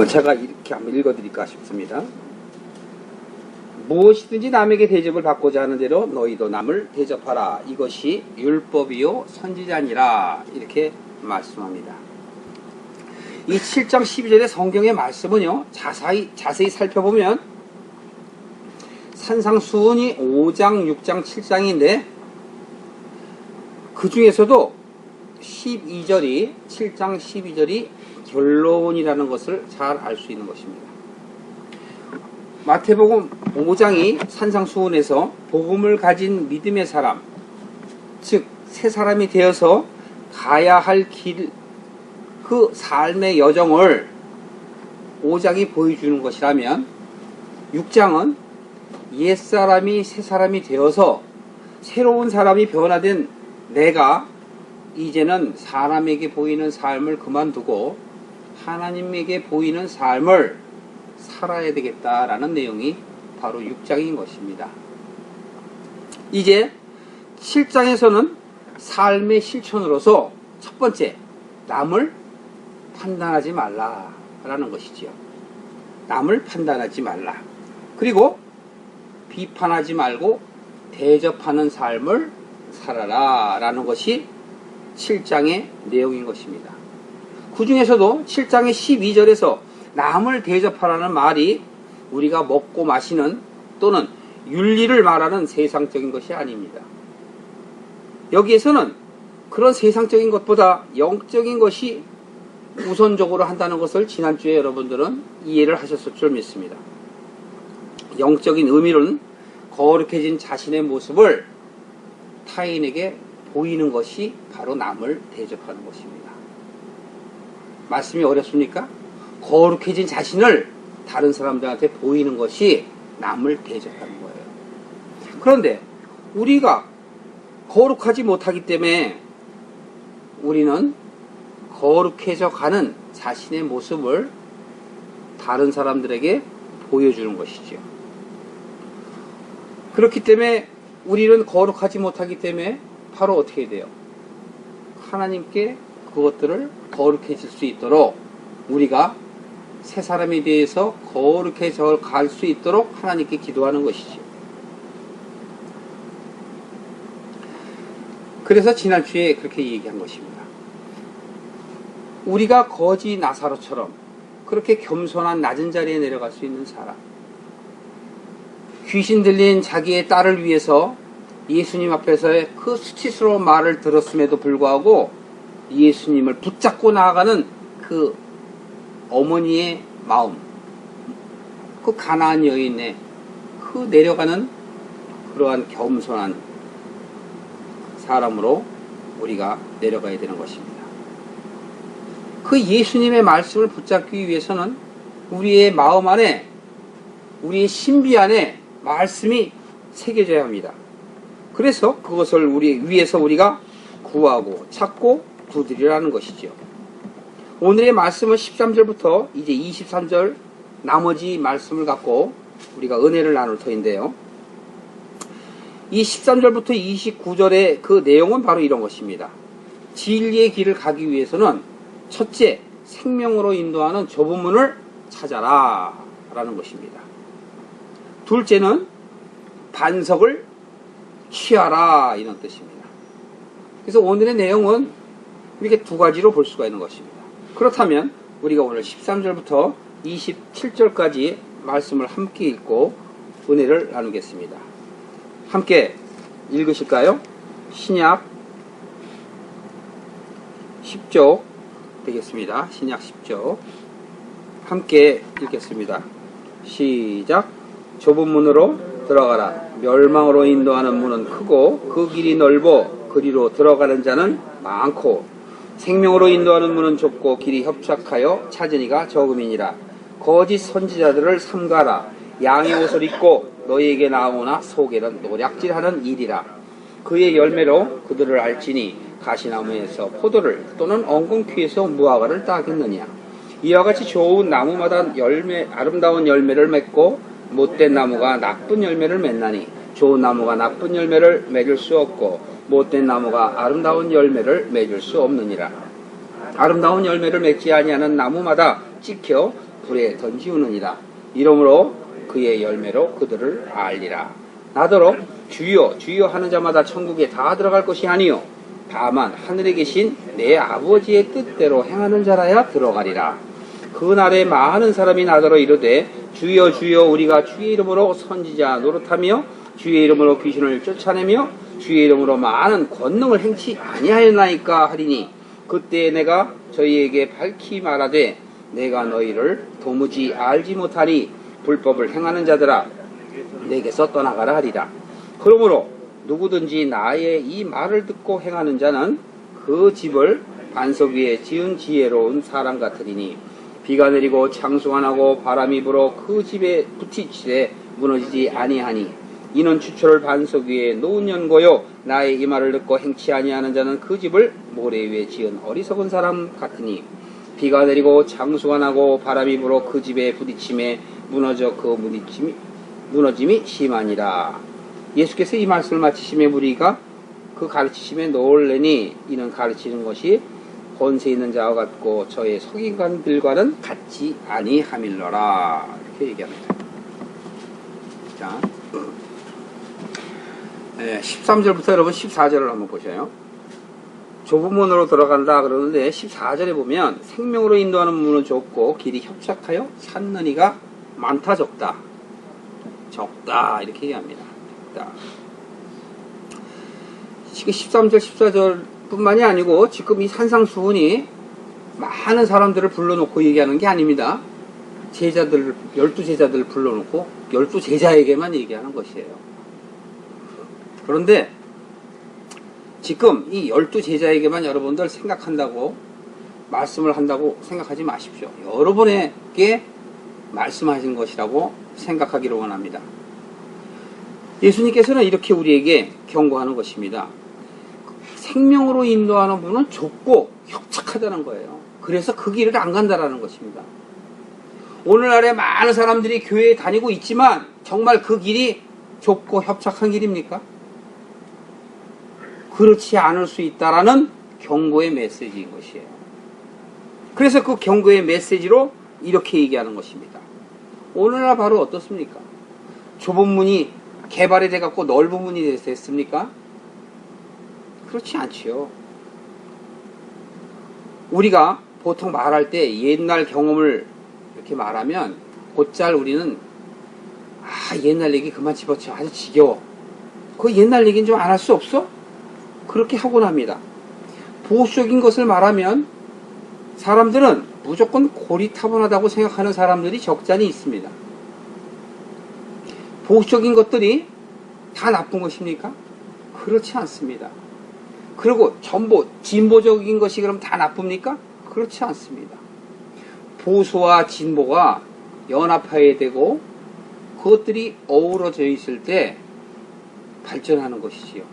제가 이렇게 한번 읽어드릴까 싶습니다. 무엇이든지 남에게 대접을 받고자 하는 대로 너희도 남을 대접하라. 이것이 율법이요 선지자니라. 이렇게 말씀합니다. 이 7장 12절의 성경의 말씀은요, 자세히 살펴보면 산상수훈이 5장, 6장, 7장인데 그 중에서도 12절이 7장 12절이 결론이라는 것을 잘 알 수 있는 것입니다. 마태복음 5장이 산상수훈에서 복음을 가진 믿음의 사람, 즉 새 사람이 되어서 가야 할 길, 그 삶의 여정을 5장이 보여주는 것이라면 6장은 옛사람이 새 사람이 되어서 새로운 사람이 변화된 내가 이제는 사람에게 보이는 삶을 그만두고 하나님에게 보이는 삶을 살아야 되겠다라는 내용이 바로 6장인 것입니다. 이제 7장에서는 삶의 실천으로서 첫 번째, 남을 판단하지 말라라는 것이지요. 남을 판단하지 말라. 그리고 비판하지 말고 대접하는 삶을 살아라 라는 것이 7장의 내용인 것입니다. 그 중에서도 7장의 12절에서 남을 대접하라는 말이 우리가 먹고 마시는 또는 윤리를 말하는 세상적인 것이 아닙니다. 여기에서는 그런 세상적인 것보다 영적인 것이 우선적으로 한다는 것을 지난주에 여러분들은 이해를 하셨을 줄 믿습니다. 영적인 의미는 거룩해진 자신의 모습을 타인에게 보이는 것이 바로 남을 대접하는 것입니다. 말씀이 어렵습니까? 거룩해진 자신을 다른 사람들한테 보이는 것이 남을 대접하는 거예요. 그런데 우리가 거룩하지 못하기 때문에 우리는 거룩해져 가는 자신의 모습을 다른 사람들에게 보여주는 것이죠. 그렇기 때문에 우리는 거룩하지 못하기 때문에 바로 어떻게 돼요? 하나님께 그것들을 거룩해질 수 있도록 우리가 새 사람에 대해서 거룩해져 갈 수 있도록 하나님께 기도하는 것이죠. 그래서 지난주에 그렇게 얘기한 것입니다. 우리가 거지 나사로처럼 그렇게 겸손한 낮은 자리에 내려갈 수 있는 사람, 귀신 들린 자기의 딸을 위해서 예수님 앞에서의 그 수치스러운 말을 들었음에도 불구하고 예수님을 붙잡고 나아가는 그 어머니의 마음, 그 가나안 여인의 그 내려가는 그러한 겸손한 사람으로 우리가 내려가야 되는 것입니다. 그 예수님의 말씀을 붙잡기 위해서는 우리의 마음 안에, 우리의 신비 안에 말씀이 새겨져야 합니다. 그래서 그것을 위해서 우리가 구하고 찾고 두드리라는 것이죠. 오늘의 말씀은 13절부터 이제 23절 나머지 말씀을 갖고 우리가 은혜를 나눌 터인데요. 이 13절부터 29절의 그 내용은 바로 이런 것입니다. 진리의 길을 가기 위해서는 첫째, 생명으로 인도하는 좁은 문을 찾아라 라는 것입니다. 둘째는 반석을 취하라 이런 뜻입니다. 그래서 오늘의 내용은 이렇게 두 가지로 볼 수가 있는 것입니다. 그렇다면 우리가 오늘 13절부터 27절까지 말씀을 함께 읽고 은혜를 나누겠습니다. 함께 읽으실까요? 신약 10조 되겠습니다. 신약 10조 함께 읽겠습니다. 시작. 좁은 문으로 들어가라. 멸망으로 인도하는 문은 크고 그 길이 넓어 그리로 들어가는 자는 많고 생명으로 인도하는 문은 좁고 길이 협착하여 찾은 이가 적음이니라. 거짓 선지자들을 삼가라. 양의 옷을 입고 너희에게 나오나 속에는 노략질하는 일이라. 그의 열매로 그들을 알지니 가시나무에서 포도를 또는 엉겅퀴에서 무화과를 따겠느냐. 이와 같이 좋은 나무마다 아름다운 열매를 맺고 못된 나무가 나쁜 열매를 맺나니 좋은 나무가 나쁜 열매를 맺을 수 없고 못된 나무가 아름다운 열매를 맺을 수 없느니라. 아름다운 열매를 맺지 아니하는 나무마다 찍혀 불에 던지우느니라. 이러므로 그의 열매로 그들을 알리라. 나더러 주여 주여 하는 자마다 천국에 다 들어갈 것이 아니요 다만 하늘에 계신 내 아버지의 뜻대로 행하는 자라야 들어가리라. 그날에 많은 사람이 나더러 이르되 주여 주여 우리가 주의 이름으로 선지자 노릇하며 주의 이름으로 귀신을 쫓아내며 주의 이름으로 많은 권능을 행치 아니하였나이까 하리니 그때 내가 저희에게 밝히 말하되 내가 너희를 도무지 알지 못하리. 불법을 행하는 자들아 내게서 떠나가라 하리라. 그러므로 누구든지 나의 이 말을 듣고 행하는 자는 그 집을 반석 위에 지은 지혜로운 사람 같으리니 비가 내리고 창수가 나고 바람이 불어 그 집에 부딪히되 무너지지 아니하니 이는 추초를 반석 위에 놓은 연고요 나의 이 말을 듣고 행치 아니하는 자는 그 집을 모래 위에 지은 어리석은 사람 같으니 비가 내리고 창수가 나고 바람이 불어 그 집에 부딪힘에 무너져 그 무너짐이 심하니라. 예수께서 이 말씀을 마치심에 무리가 그 가르치심에 놀래니 이는 가르치는 것이 권세 있는 자와 같고 저의 서기관들과는 같지 아니함일러라. 이렇게 얘기합니다. 자, 13절부터 여러분 14절을 한번 보셔요. 좁은 문으로 들어간다 그러는데 14절에 보면 생명으로 인도하는 문은 좁고 길이 협착하여 찾는 이가 많다 적다 이렇게 얘기합니다. 적다. 지금 13절 14절 뿐만이 아니고 지금 이 산상수훈이 많은 사람들을 불러놓고 얘기하는 게 아닙니다. 제자들 12제자들을 불러놓고 12제자에게만 얘기하는 것이에요. 그런데 지금 이 12제자에게만 여러분들 생각한다고 말씀을 한다고 생각하지 마십시오. 여러분에게 말씀하신 것이라고 생각하기를 원합니다. 예수님께서는 이렇게 우리에게 경고하는 것입니다. 생명으로 인도하는 문은 좁고 협착하다는 거예요. 그래서 그 길을 안 간다라는 것입니다. 오늘날에 많은 사람들이 교회에 다니고 있지만 정말 그 길이 좁고 협착한 길입니까? 그렇지 않을 수 있다라는 경고의 메시지인 것이에요. 그래서 그 경고의 메시지로 이렇게 얘기하는 것입니다. 오늘날 바로 어떻습니까? 좁은 문이 개발이 돼갖고 넓은 문이 됐습니까? 그렇지 않지요. 우리가 보통 말할 때 옛날 경험을 이렇게 말하면 곧잘 우리는 옛날 얘기 그만 집어쳐 아주 지겨워. 그 옛날 얘기는 좀 안 할 수 없어? 그렇게 하곤 합니다. 보수적인 것을 말하면 사람들은 무조건 고리타분하다고 생각하는 사람들이 적잖이 있습니다. 보수적인 것들이 다 나쁜 것입니까? 그렇지 않습니다. 그리고 전부 진보적인 것이 그럼 다 나쁩니까? 그렇지 않습니다. 보수와 진보가 연합해야 되고 그것들이 어우러져 있을 때 발전하는 것이지요.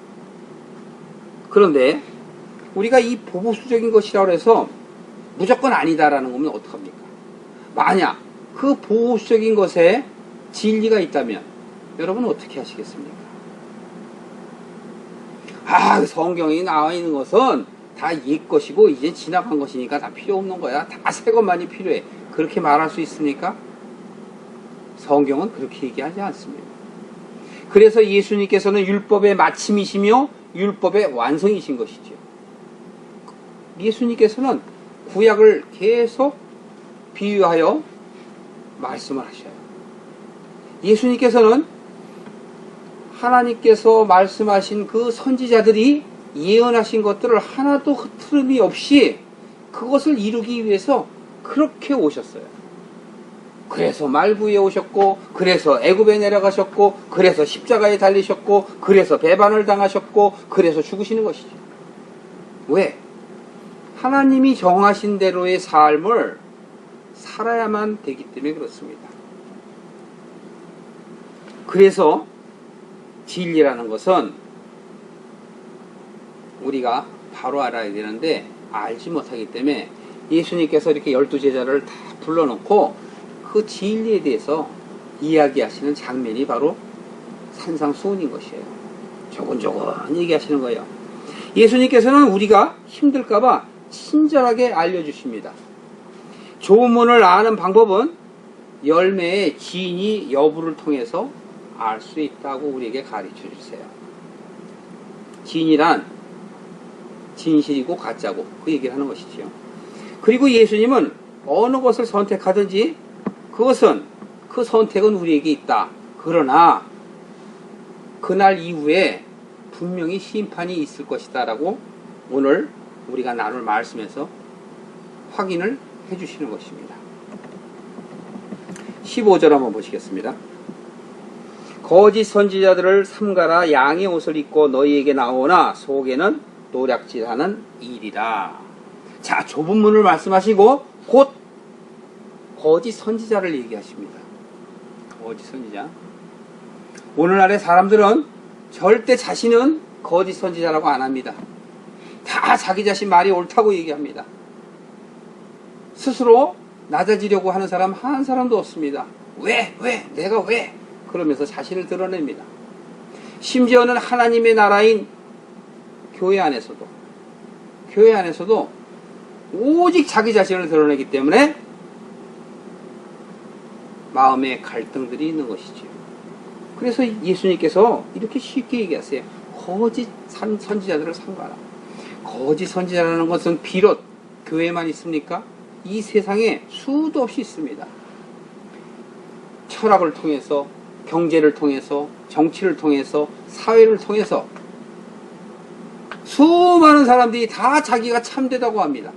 그런데 우리가 이 보수적인 것이라고 해서 무조건 아니다라는 거면 어떡합니까? 만약 그 보수적인 것에 진리가 있다면 여러분은 어떻게 하시겠습니까? 성경이 나와 있는 것은 다 옛 것이고 이제 지나간 것이니까 다 필요 없는 거야. 다 새 것만이 필요해. 그렇게 말할 수 있습니까? 성경은 그렇게 얘기하지 않습니다. 그래서 예수님께서는 율법의 마침이시며 율법의 완성이신 것이죠. 예수님께서는 구약을 계속 비유하여 말씀을 하셔요. 예수님께서는 하나님께서 말씀하신 그 선지자들이 예언하신 것들을 하나도 흐트름이 없이 그것을 이루기 위해서 그렇게 오셨어요. 그래서 말구에 오셨고, 그래서 애굽에 내려가셨고, 그래서 십자가에 달리셨고, 그래서 배반을 당하셨고, 그래서 죽으시는 것이죠. 왜? 하나님이 정하신 대로의 삶을 살아야만 되기 때문에 그렇습니다. 그래서 진리라는 것은 우리가 바로 알아야 되는데 알지 못하기 때문에 예수님께서 이렇게 12제자를 다 불러놓고 그 진리에 대해서 이야기하시는 장면이 바로 산상수훈인 것이에요. 조곤조곤 얘기하시는 거예요. 예수님께서는 우리가 힘들까봐 친절하게 알려주십니다. 좁은 문을 아는 방법은 열매의 진위 여부를 통해서 알 수 있다고 우리에게 가르쳐 주세요. 진이란 진실이고 가짜고 그 얘기를 하는 것이지요. 그리고 예수님은 어느 것을 선택하든지 그것은 그 선택은 우리에게 있다. 그러나 그날 이후에 분명히 심판이 있을 것이다 라고 오늘 우리가 나눌 말씀에서 확인을 해주시는 것입니다. 15절 한번 보시겠습니다. 거짓 선지자들을 삼가라. 양의 옷을 입고 너희에게 나오나 속에는 노략질하는 일이라. 자, 좁은 문을 말씀하시고 곧 거짓 선지자를 얘기하십니다. 거짓 선지자. 오늘날의 사람들은 절대 자신은 거짓 선지자라고 안 합니다. 다 자기 자신 말이 옳다고 얘기합니다. 스스로 낮아지려고 하는 사람 한 사람도 없습니다. 왜? 내가 왜? 그러면서 자신을 드러냅니다. 심지어는 하나님의 나라인 교회 안에서도 오직 자기 자신을 드러내기 때문에 마음의 갈등들이 있는 것이지요. 그래서 예수님께서 이렇게 쉽게 얘기하세요. 거짓 선지자들을 삼가라. 거짓 선지자라는 것은 비롯 교회만 있습니까? 이 세상에 수도 없이 있습니다. 철학을 통해서, 경제를 통해서, 정치를 통해서, 사회를 통해서 수많은 사람들이 다 자기가 참되다고 합니다.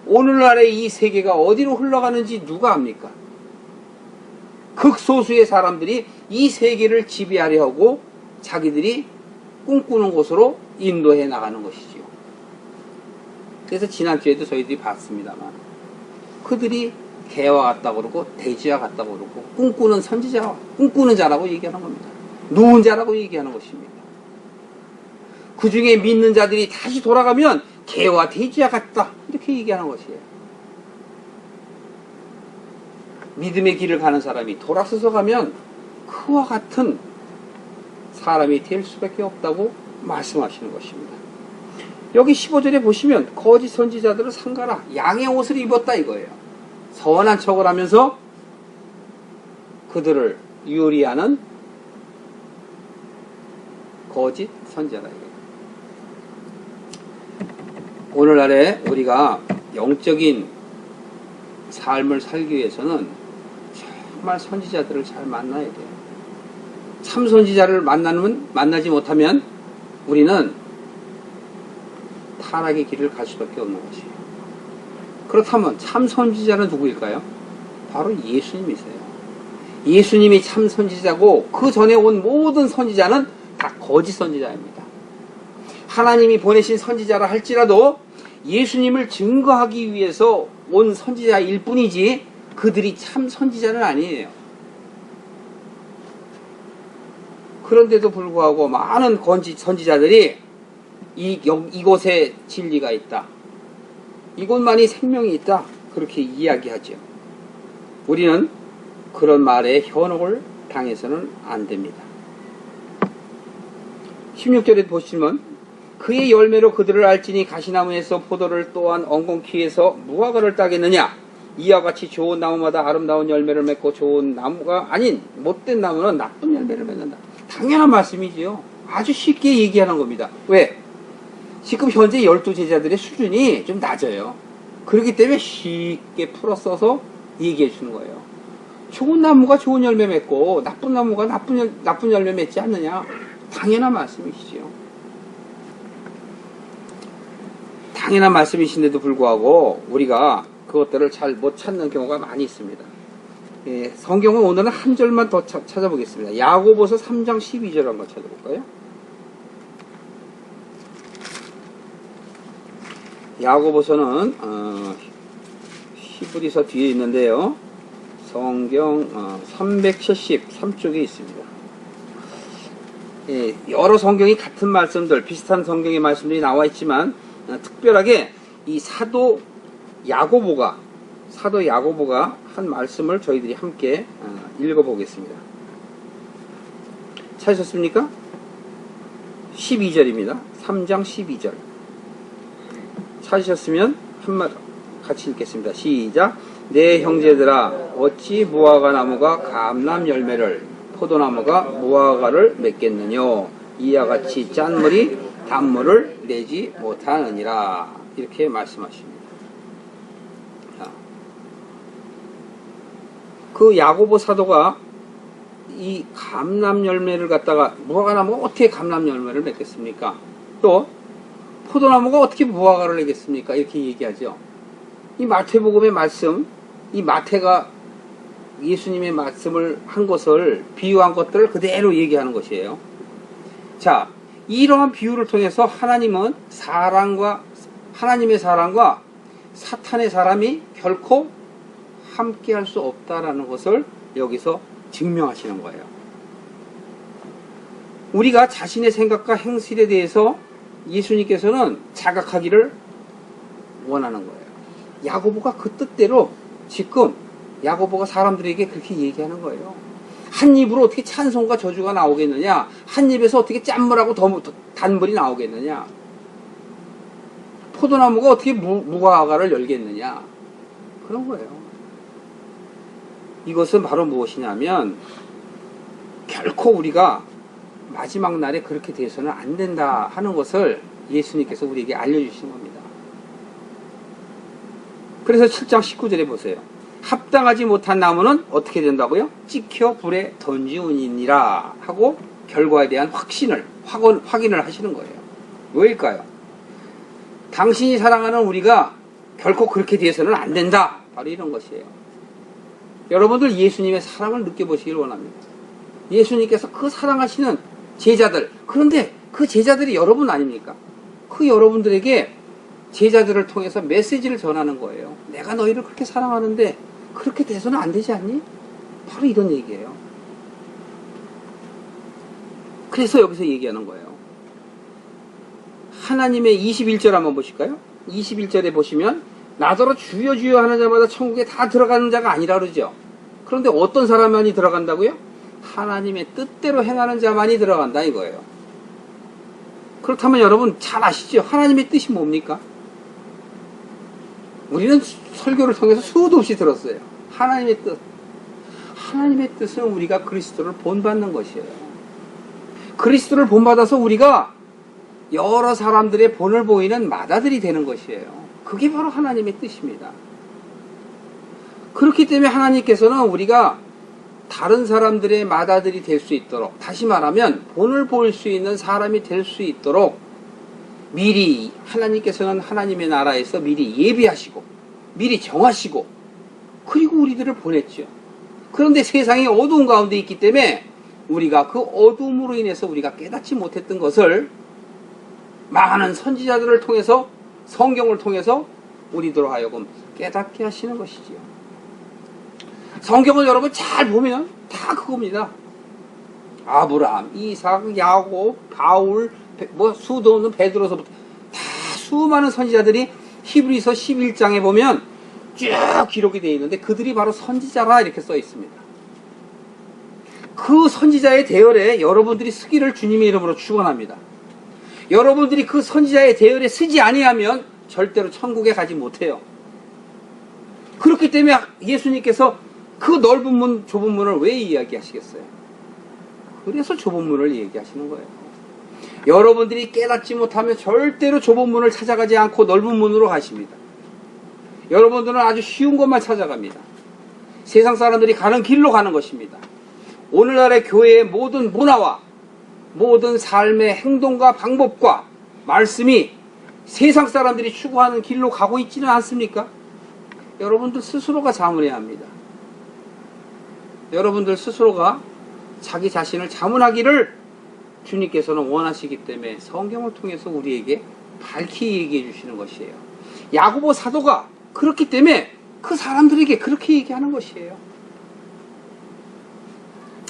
오늘날의 이 세계가 어디로 흘러가는지 누가 압니까? 극소수의 사람들이 이 세계를 지배하려 하고 자기들이 꿈꾸는 곳으로 인도해 나가는 것이지요. 그래서 지난주에도 저희들이 봤습니다만 그들이 개와 같다고 그러고 돼지와 같다고 그러고 꿈꾸는 선지자, 꿈꾸는 자라고 얘기하는 겁니다. 누운 자라고 얘기하는 것입니다. 그 중에 믿는 자들이 다시 돌아가면 개와 돼지와 같다 이렇게 얘기하는 것이에요. 믿음의 길을 가는 사람이 돌아서서 가면 그와 같은 사람이 될 수밖에 없다고 말씀하시는 것입니다. 여기 15절에 보시면 거짓 선지자들을 삼가라. 양의 옷을 입었다 이거예요. 선한 척을 하면서 그들을 유리하는 거짓 선지자다 이거예요. 오늘날에 우리가 영적인 삶을 살기 위해서는 정말 선지자들을 잘 만나야 돼요. 참 선지자를 만나지 못하면 우리는 타락의 길을 갈 수밖에 없는 것이에요. 그렇다면 참 선지자는 누구일까요? 바로 예수님이세요. 예수님이 참 선지자고 그 전에 온 모든 선지자는 다 거짓 선지자입니다. 하나님이 보내신 선지자라 할지라도 예수님을 증거하기 위해서 온 선지자일 뿐이지 그들이 참 선지자는 아니에요. 그런데도 불구하고 많은 선지자들이 이곳에 진리가 있다. 이곳만이 생명이 있다. 그렇게 이야기하죠. 우리는 그런 말에 현혹을 당해서는 안 됩니다. 16절에 보시면 그의 열매로 그들을 알지니 가시나무에서 포도를 또한 엉겅퀴에서 무화과를 따겠느냐. 이와 같이 좋은 나무마다 아름다운 열매를 맺고 좋은 나무가 아닌 못된 나무는 나쁜 열매를 맺는다. 당연한 말씀이지요. 아주 쉽게 얘기하는 겁니다. 왜? 지금 현재 12제자들의 수준이 좀 낮아요. 그렇기 때문에 쉽게 풀어 써서 얘기해 주는 거예요. 좋은 나무가 좋은 열매 맺고 나쁜 나무가 나쁜 열매 맺지 않느냐. 당연한 말씀이시죠. 당연한 말씀이신데도 불구하고 우리가 그것들을 잘 못 찾는 경우가 많이 있습니다. 예, 성경은 오늘은 한 절만 더 찾아보겠습니다. 야고보서 3장 12절 한번 찾아볼까요? 야고보서는 히브리서 뒤에 있는데요. 성경 373쪽에 있습니다. 예, 여러 성경이 같은 말씀들, 비슷한 성경의 말씀들이 나와 있지만 특별하게 이 사도 야고보가 한 말씀을 저희들이 함께 읽어보겠습니다. 찾으셨습니까? 12절입니다. 3장 12절. 찾으셨으면 같이 읽겠습니다. 시작. 내 형제들아 어찌 무화과 나무가 감람 열매를 포도나무가 무화과를 맺겠느냐. 이와 같이 짠 물이 단물을 내지 못하느니라. 이렇게 말씀하십니다. 그 야고보 사도가 이 감람 열매를 갖다가 무화과 나무가 어떻게 감람 열매를 맺겠습니까? 또 포도나무가 어떻게 무화과를 내겠습니까? 이렇게 얘기하죠. 이 마태복음의 말씀, 이 마태가 예수님의 말씀을 한 것을 비유한 것들을 그대로 얘기하는 것이에요. 자, 이러한 비유를 통해서 하나님은 하나님의 사랑과 사탄의 사람이 결코 함께 할 수 없다라는 것을 여기서 증명하시는 거예요. 우리가 자신의 생각과 행실에 대해서 예수님께서는 자각하기를 원하는 거예요. 야고보가 그 뜻대로 지금 야고보가 사람들에게 그렇게 얘기하는 거예요. 한 입으로 어떻게 찬송과 저주가 나오겠느냐? 한 입에서 어떻게 짠물하고 단물이 나오겠느냐? 포도나무가 어떻게 무화과를 열겠느냐? 그런 거예요. 이것은 바로 무엇이냐면 결코 우리가 마지막 날에 그렇게 돼서는 안 된다 하는 것을 예수님께서 우리에게 알려주시는 겁니다. 그래서 7장 19절에 보세요. 합당하지 못한 나무는 어떻게 된다고요? 찍혀 불에 던지우니라 하고 결과에 대한 확인을 하시는 거예요. 왜일까요? 당신이 사랑하는 우리가 결코 그렇게 돼서는 안 된다. 바로 이런 것이에요. 여러분들 예수님의 사랑을 느껴보시길 원합니다. 예수님께서 그 사랑하시는 제자들, 그런데 그 제자들이 여러분 아닙니까? 그 여러분들에게 제자들을 통해서 메시지를 전하는 거예요. 내가 너희를 그렇게 사랑하는데 그렇게 돼서는 안 되지 않니? 바로 이런 얘기예요. 그래서 여기서 얘기하는 거예요. 하나님의 21절 한번 보실까요? 21절에 보시면 나더러 주여 주여 하는 자마다 천국에 다 들어가는 자가 아니라 그러죠. 그런데 어떤 사람만이 들어간다고요? 하나님의 뜻대로 행하는 자만이 들어간다 이거예요. 그렇다면 여러분 잘 아시죠? 하나님의 뜻이 뭡니까? 우리는 설교를 통해서 수도 없이 들었어요. 하나님의 뜻. 하나님의 뜻은 우리가 그리스도를 본받는 것이에요. 그리스도를 본받아서 우리가 여러 사람들의 본을 보이는 마다들이 되는 것이에요. 그게 바로 하나님의 뜻입니다. 그렇기 때문에 하나님께서는 우리가 다른 사람들의 마다들이 될 수 있도록, 다시 말하면 본을 보일 수 있는 사람이 될 수 있도록 미리 하나님께서는 하나님의 나라에서 미리 예비하시고 미리 정하시고 그리고 우리들을 보냈죠. 그런데 세상이 어두운 가운데 있기 때문에 우리가 그 어두움으로 인해서 우리가 깨닫지 못했던 것을 많은 선지자들을 통해서 성경을 통해서 우리들로 하여금 깨닫게 하시는 것이지요. 성경을 여러분 잘 보면 다 그겁니다. 아브라함, 이삭, 야곱, 바울, 수도 없는 베드로서부터 다 수많은 선지자들이 히브리서 11장에 보면 쭉 기록이 되어 있는데 그들이 바로 선지자라 이렇게 써 있습니다. 그 선지자의 대열에 여러분들이 쓰기를 주님의 이름으로 축원합니다. 여러분들이 그 선지자의 대열에 쓰지 아니하면 절대로 천국에 가지 못해요. 그렇기 때문에 예수님께서 그 넓은 문, 좁은 문을 왜 이야기하시겠어요? 그래서 좁은 문을 얘기하시는 거예요. 여러분들이 깨닫지 못하면 절대로 좁은 문을 찾아가지 않고 넓은 문으로 가십니다. 여러분들은 아주 쉬운 것만 찾아갑니다. 세상 사람들이 가는 길로 가는 것입니다. 오늘날의 교회의 모든 문화와 모든 삶의 행동과 방법과 말씀이 세상 사람들이 추구하는 길로 가고 있지는 않습니까? 여러분들 스스로가 자문해야 합니다. 여러분들 스스로가 자기 자신을 자문하기를 주님께서는 원하시기 때문에 성경을 통해서 우리에게 밝히 얘기해 주시는 것이에요. 야고보 사도가 그렇기 때문에 그 사람들에게 그렇게 얘기하는 것이에요.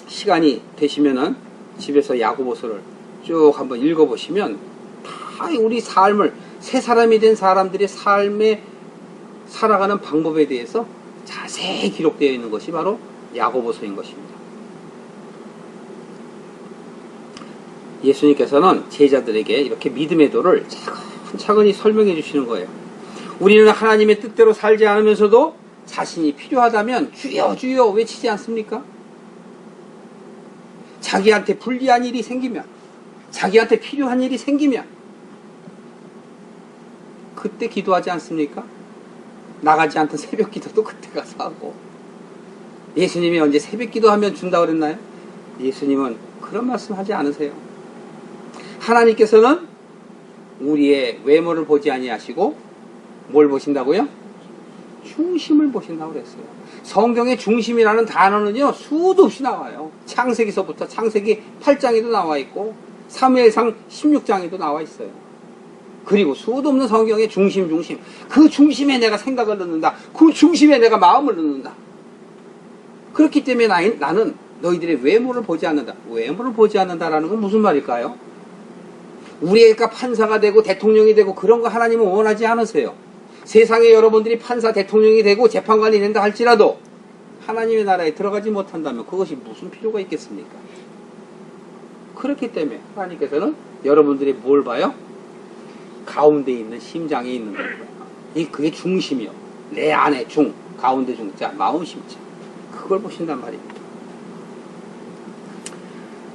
시간이 되시면은 집에서 야고보서를 쭉 한번 읽어보시면 다 우리 삶을 새 사람이 된 사람들의 삶에 살아가는 방법에 대해서 자세히 기록되어 있는 것이 바로 야고보서인 것입니다. 예수님께서는 제자들에게 이렇게 믿음의 도를 차근차근히 설명해 주시는 거예요. 우리는 하나님의 뜻대로 살지 않으면서도 자신이 필요하다면 주여 주여 외치지 않습니까? 자기한테 불리한 일이 생기면, 자기한테 필요한 일이 생기면 그때 기도하지 않습니까? 나가지 않던 새벽 기도도 그때 가서 하고. 예수님이 언제 새벽 기도하면 준다고 그랬나요? 예수님은 그런 말씀 하지 않으세요. 하나님께서는 우리의 외모를 보지 아니하시고 뭘 보신다고요? 중심을 보신다고 그랬어요. 성경의 중심이라는 단어는요, 수도 없이 나와요. 창세기서부터 창세기 8장에도 나와 있고 사무엘상 16장에도 나와 있어요. 그리고 수도 없는 성경의 중심. 그 중심에 내가 생각을 넣는다. 그 중심에 내가 마음을 넣는다. 그렇기 때문에 나는 너희들의 외모를 보지 않는다. 외모를 보지 않는다라는 건 무슨 말일까요? 우리 애가 판사가 되고 대통령이 되고 그런 거 하나님은 원하지 않으세요. 세상에 여러분들이 판사, 대통령이 되고 재판관이 된다 할지라도 하나님의 나라에 들어가지 못한다면 그것이 무슨 필요가 있겠습니까? 그렇기 때문에 하나님께서는 여러분들이 뭘 봐요? 가운데 있는 심장에 있는 거예요. 그게 중심이요. 내 안에 중, 가운데 중자, 마음 심자. 그걸 보신단 말입니다.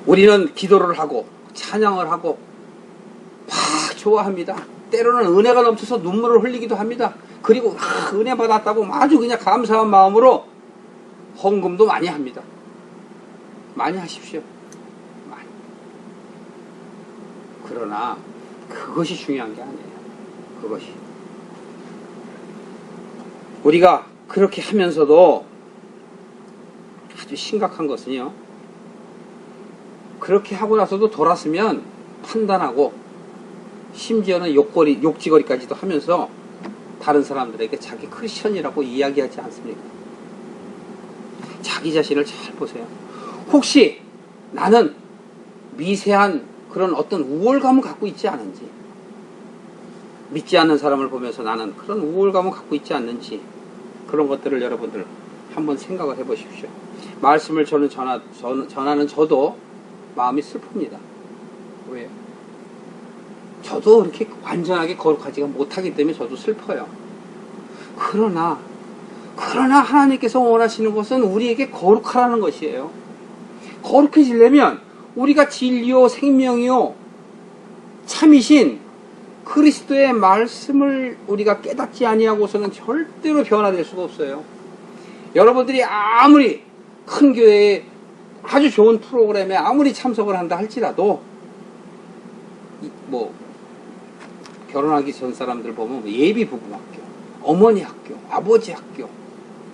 우리는 기도를 하고 찬양을 하고 막 좋아합니다. 때로는 은혜가 넘쳐서 눈물을 흘리기도 합니다. 그리고 은혜 받았다고 아주 그냥 감사한 마음으로 헌금도 많이 합니다. 많이 하십시오. 많이. 그러나 그것이 중요한 게 아니에요. 그것이. 우리가 그렇게 하면서도 아주 심각한 것은요, 그렇게 하고 나서도 돌았으면 판단하고 심지어는 욕지거리까지도 하면서 다른 사람들에게 자기 크리스천이라고 이야기하지 않습니까? 자기 자신을 잘 보세요. 혹시 나는 미세한 그런 어떤 우월감을 갖고 있지 않은지, 믿지 않는 사람을 보면서 나는 그런 우월감을 갖고 있지 않는지, 그런 것들을 여러분들 한번 생각을 해 보십시오. 말씀을 저는 전하는 저도 마음이 슬픕니다. 왜요? 저도 그렇게 완전하게 거룩하지가 못하기 때문에 저도 슬퍼요. 그러나 하나님께서 원하시는 것은 우리에게 거룩하라는 것이에요. 거룩해지려면 우리가 진리요 생명이요 참이신 그리스도의 말씀을 우리가 깨닫지 아니하고서는 절대로 변화될 수가 없어요. 여러분들이 아무리 큰 교회에 아주 좋은 프로그램에 아무리 참석을 한다 할지라도 결혼하기 전 사람들 보면 예비 부부학교, 어머니 학교, 아버지 학교,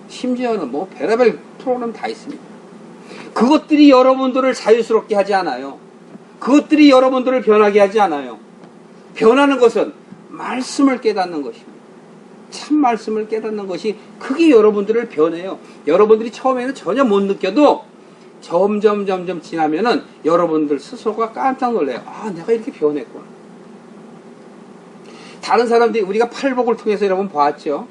심지어는 별의별 프로그램 다 있습니다. 그것들이 여러분들을 자유스럽게 하지 않아요. 그것들이 여러분들을 변하게 하지 않아요. 변하는 것은 말씀을 깨닫는 것입니다. 참 말씀을 깨닫는 것이 그게 여러분들을 변해요. 여러분들이 처음에는 전혀 못 느껴도 점점 지나면은 여러분들 스스로가 깜짝 놀래요. 내가 이렇게 변했구나. 다른 사람들이 우리가 팔복을 통해서 여러분 보았죠.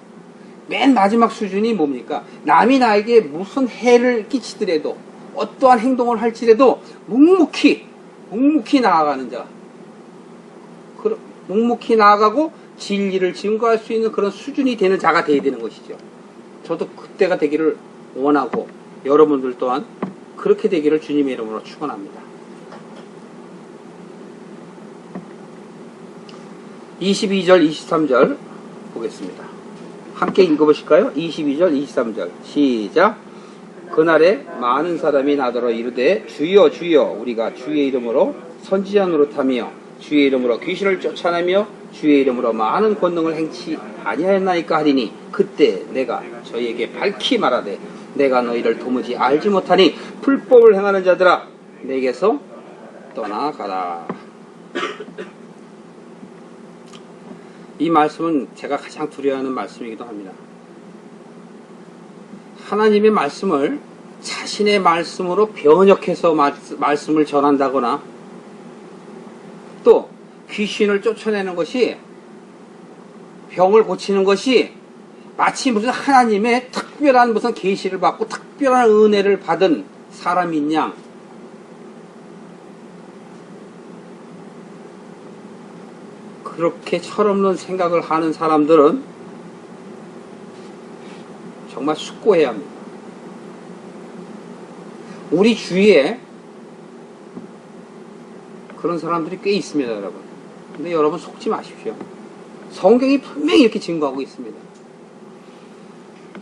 맨 마지막 수준이 뭡니까? 남이 나에게 무슨 해를 끼치더라도 어떠한 행동을 할지라도 묵묵히 나아가는 자, 묵묵히 나아가고 진리를 증거할 수 있는 그런 수준이 되는 자가 되어야 되는 것이죠. 저도 그때가 되기를 원하고 여러분들 또한 그렇게 되기를 주님의 이름으로 축원합니다. 22절 23절 보겠습니다. 함께 읽어보실까요? 22절 23절 시작. 그날에 많은 사람이 나더러 이르되 주여 주여 우리가 주의 이름으로 선지자 노릇하며 주의 이름으로 귀신을 쫓아내며 주의 이름으로 많은 권능을 행치 아니하였나이까 하리니 그때 내가 저희에게 밝히 말하되 내가 너희를 도무지 알지 못하니 불법을 행하는 자들아 내게서 떠나가라. 이 말씀은 제가 가장 두려워하는 말씀이기도 합니다. 하나님의 말씀을 자신의 말씀으로 변역해서 말씀을 전한다거나 또 귀신을 쫓아내는 것이, 병을 고치는 것이 마치 무슨 하나님의 특별한 무슨 계시를 받고 특별한 은혜를 받은 사람인 양 그렇게 철없는 생각을 하는 사람들은 정말 숙고해야 합니다. 우리 주위에 그런 사람들이 꽤 있습니다, 여러분. 근데 여러분 속지 마십시오. 성경이 분명히 이렇게 증거하고 있습니다.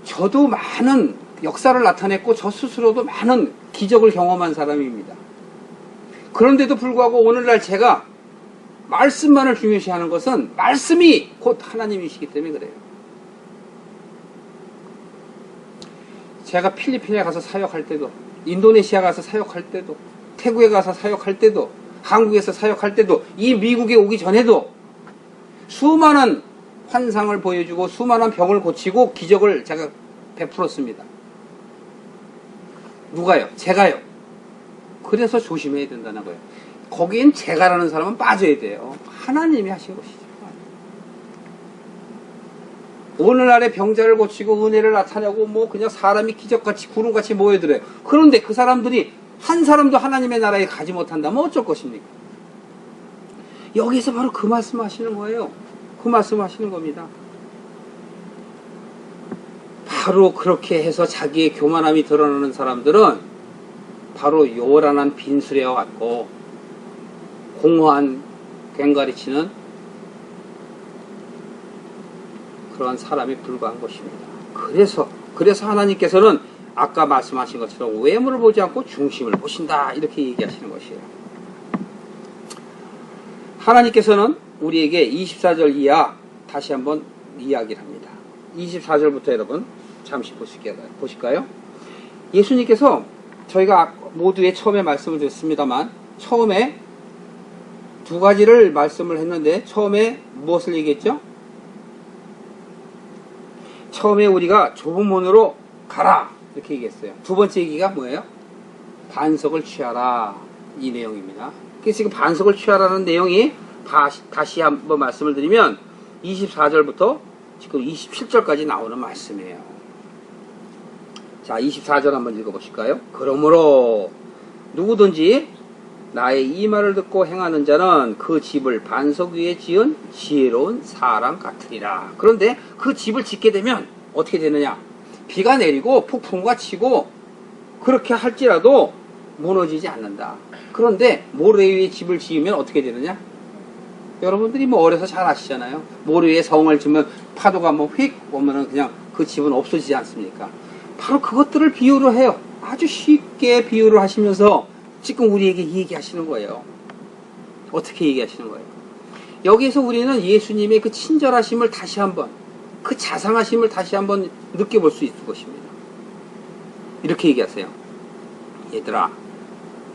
저도 많은 역사를 나타냈고 저 스스로도 많은 기적을 경험한 사람입니다. 그런데도 불구하고 오늘날 제가 말씀만을 중요시하는 것은 말씀이 곧 하나님이시기 때문에 그래요. 제가 필리핀에 가서 사역할 때도, 인도네시아 가서 사역할 때도, 태국에 가서 사역할 때도, 한국에서 사역할 때도, 이 미국에 오기 전에도 수많은 환상을 보여주고 수많은 병을 고치고 기적을 제가 베풀었습니다. 누가요? 제가요. 그래서 조심해야 된다는 거예요. 거기엔 제가라는 사람은 빠져야 돼요. 하나님이 하신 것이죠. 오늘날의 병자를 고치고 은혜를 나타내고 뭐 그냥 사람이 기적같이 구름같이 모여들어요. 그런데 그 사람들이 한 사람도 하나님의 나라에 가지 못한다면 어쩔 것입니까? 여기서 바로 그 말씀 하시는 거예요. 그 말씀 하시는 겁니다. 바로 그렇게 해서 자기의 교만함이 드러나는 사람들은 바로 요란한 빈수레와 같고 공허한 괭가리치는 그러한 사람이 불과한 것입니다. 그래서 하나님께서는 아까 말씀하신 것처럼 외모를 보지 않고 중심을 보신다 이렇게 얘기하시는 것이에요. 하나님께서는 우리에게 24절 이하 다시 한번 이야기를 합니다. 24절부터 여러분 잠시 보실까요? 예수님께서 저희가 모두의 처음에 말씀을 드렸습니다만 처음에 두 가지를 말씀을 했는데 처음에 무엇을 얘기했죠? 처음에 우리가 좁은 문으로 가라 이렇게 얘기했어요. 두 번째 얘기가 뭐예요? 반석을 취하라 이 내용입니다. 그래서 지금 반석을 취하라는 내용이 다시 한번 말씀을 드리면 24절부터 지금 27절까지 나오는 말씀이에요. 자, 24절 한번 읽어보실까요? 그러므로 누구든지 나의 이 말을 듣고 행하는 자는 그 집을 반석 위에 지은 지혜로운 사람 같으리라. 그런데 그 집을 짓게 되면 어떻게 되느냐? 비가 내리고 폭풍우가 치고 그렇게 할지라도 무너지지 않는다. 그런데 모래 위에 집을 지으면 어떻게 되느냐? 여러분들이 뭐 어려서 잘 아시잖아요. 모래 위에 성을 지으면 파도가 뭐 휙 오면은 그냥 그 집은 없어지지 않습니까? 바로 그것들을 비유를 해요. 아주 쉽게 비유를 하시면서 지금 우리에게 얘기하시는 거예요. 어떻게 얘기하시는 거예요? 여기에서 우리는 예수님의 그 친절하심을 다시 한번, 그 자상하심을 다시 한번 느껴볼 수 있을 것입니다. 이렇게 얘기하세요. 얘들아,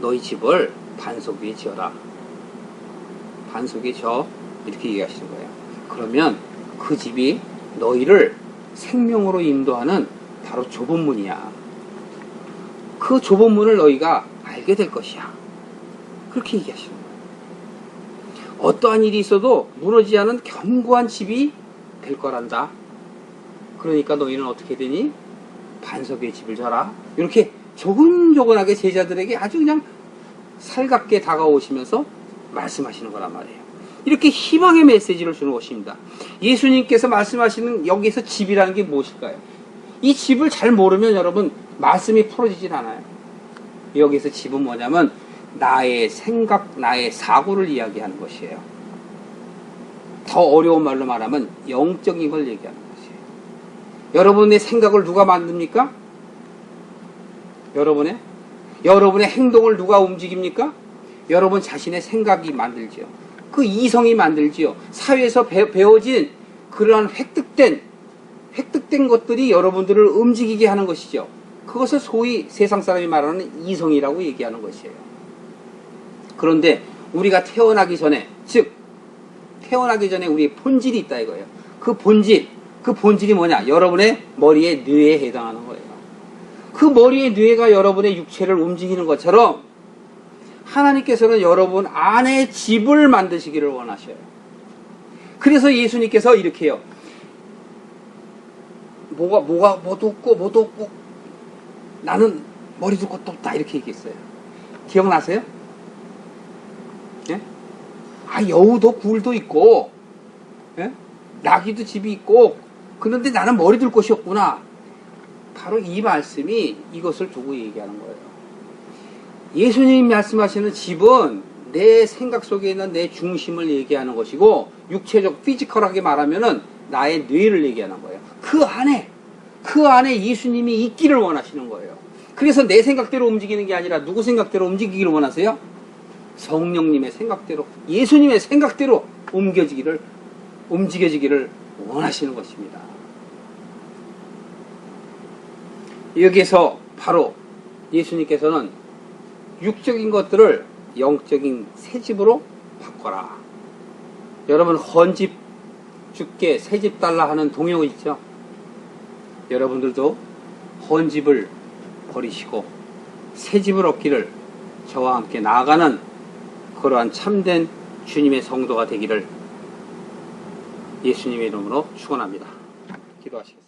너희 집을 반석 위에 지어라. 반석 위에 지어. 이렇게 얘기하시는 거예요. 그러면 그 집이 너희를 생명으로 인도하는 바로 좁은 문이야. 그 좁은 문을 너희가 알게 될 것이야. 그렇게 얘기하시는 거예요. 어떠한 일이 있어도 무너지지 않은 견고한 집이 될 거란다. 그러니까 너희는 어떻게 되니? 반석 위에 집을 져라. 이렇게 조근조근하게 제자들에게 아주 그냥 살갑게 다가오시면서 말씀하시는 거란 말이에요. 이렇게 희망의 메시지를 주는 것입니다. 예수님께서 말씀하시는 여기서 집이라는 게 무엇일까요? 이 집을 잘 모르면 여러분 말씀이 풀어지질 않아요. 여기서 집은 뭐냐면 나의 생각, 나의 사고를 이야기하는 것이에요. 더 어려운 말로 말하면 영적인 걸 얘기하는 것이에요. 여러분의 생각을 누가 만듭니까? 여러분의 행동을 누가 움직입니까? 여러분 자신의 생각이 만들지요. 그 이성이 만들지요. 사회에서 배워진 그러한 획득된 것들이 여러분들을 움직이게 하는 것이죠. 그것을 소위 세상 사람이 말하는 이성이라고 얘기하는 것이에요. 그런데 우리가 태어나기 전에, 즉 태어나기 전에 우리의 본질이 있다 이거예요. 그 본질이 뭐냐? 여러분의 머리의 뇌에 해당하는 거예요. 그 머리의 뇌가 여러분의 육체를 움직이는 것처럼 하나님께서는 여러분 안에 집을 만드시기를 원하셔요. 그래서 예수님께서 이렇게 해요. 뭐도 없고 나는 머리도 것도 없다 이렇게 얘기했어요. 기억나세요? 예? 여우도 굴도 있고, 예? 나귀도 집이 있고, 그런데 나는 머리 둘 곳이 없구나. 바로 이 말씀이 이것을 두고 얘기하는 거예요. 예수님이 말씀하시는 집은 내 생각 속에 있는 내 중심을 얘기하는 것이고, 육체적 피지컬하게 말하면은 나의 뇌를 얘기하는 거예요. 그 안에 예수님이 있기를 원하시는 거예요. 그래서 내 생각대로 움직이는 게 아니라 누구 생각대로 움직이기를 원하세요? 성령님의 생각대로, 예수님의 생각대로 움직여지기를 원하시는 것입니다. 여기에서 바로 예수님께서는 육적인 것들을 영적인 새집으로 바꿔라. 여러분, 헌집 주께 새집 달라 하는 동요 있죠? 여러분들도 헌집을 버리시고 새집을 얻기를, 저와 함께 나아가는 그러한 참된 주님의 성도가 되기를 예수님의 이름으로 축원합니다. 기도하시겠습니다.